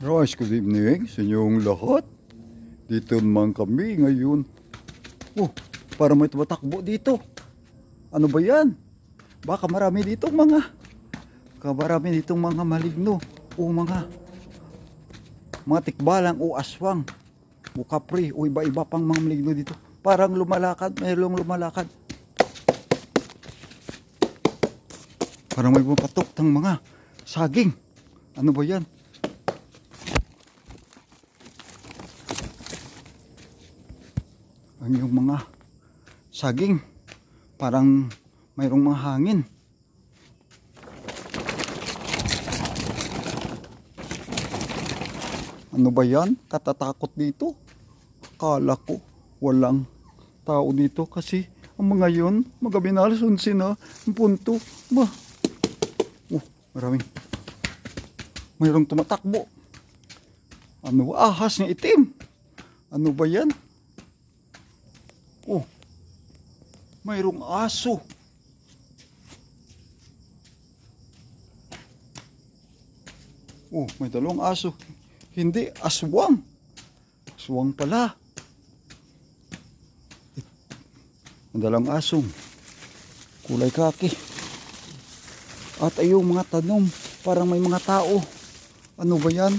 Guys, good evening sa inyong lahat. Dito naman kami ngayon. Oh, para may tumatakbo dito. Ano ba yan? Baka marami ditong mga maligno. O mga tikbalang o aswang. O kapre o iba-iba pang mga maligno dito. Parang lumalakad, mayroong lumalakad. Parang may pumapatok ng mga saging. Ano ba yan? Ang yung mga saging, parang mayroong mga hangin. Ano ba yan? Katatakot dito. Akala ko walang tao dito kasi ang mga yun, magabi na alas 11 na ang punto. Mayroong tumatakbo. Ano? Ahas ng itim. Ano ba yan? Oh, mayroong aso. Oh, may dalawang aso. Hindi, aswang. Aswang pala. Ang dalawang asong kulay kaki. At ayong mga tanom, parang may mga tao. Ano ba yan?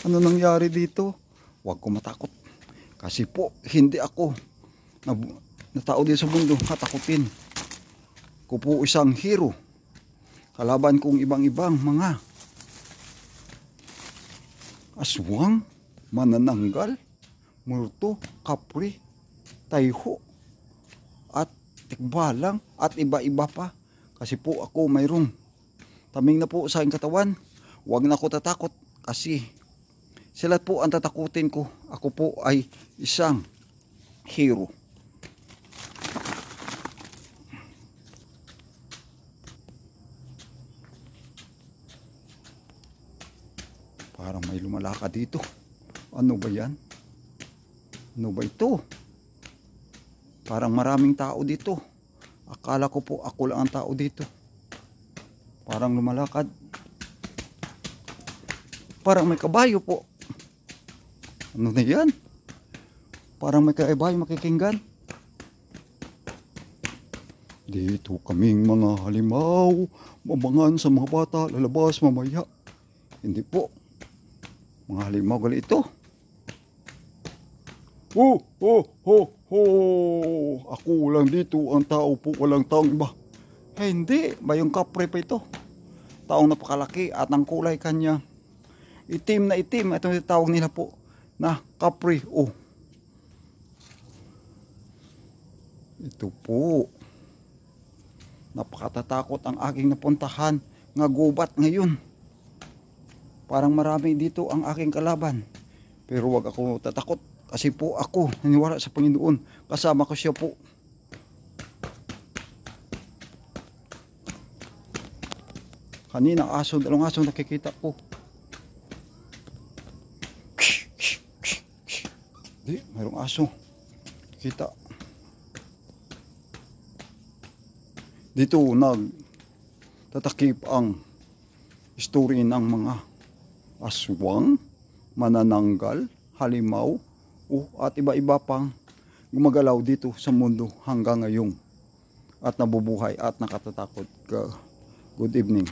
Ano nangyari dito? Huwag ko matakot. Kasi po, hindi ako na tao din sa mundo katakutin. Ko po isang hero. Kalaban kong ibang-ibang mga aswang, manananggal, multo, kapre, tayho, at tikbalang, at iba-iba pa. Kasi po ako mayroong taming na po sa aking katawan. Huwag na ako tatakot kasi sila po ang tatakutin ko. Ako po ay isang hero. Parang may lumalakad dito. Ano ba yan? Ano ba ito? Parang maraming tao dito. Akala ko po ako lang ang tao dito. Parang lumalakad. Parang may kabayo po. Ano na yan? Parang may kabayo makikinggan. Dito kaming mga halimaw, mabangan sa mga bata, lalabas mamaya. Hindi po. Mga halimaw gali ito. Oh, oh, oh, oh. Ako lang dito ang tao po, walang taong iba. Hindi, bayong kapre pa ito. Taong napakalaki at ang kulay kanya itim na itim. Ito yung tawag nila po na kapre. Oh. Ito po. Napakatatakot ang aking napuntahan nga gubat ngayon. Parang marami dito ang aking kalaban. Pero wag ako tatakot kasi po ako naniwala sa Panginoon. Kasama ko siya po. Kanina aso, dalawang aso nakikita ko. Di, mayroong aso. Kita. Dito nagtatakip ang story ng mga aswang, manananggal, halimaw, at iba-iba pang gumagalaw dito sa mundo hanggang ngayon at nabubuhay at nakatatakot ka. Good evening.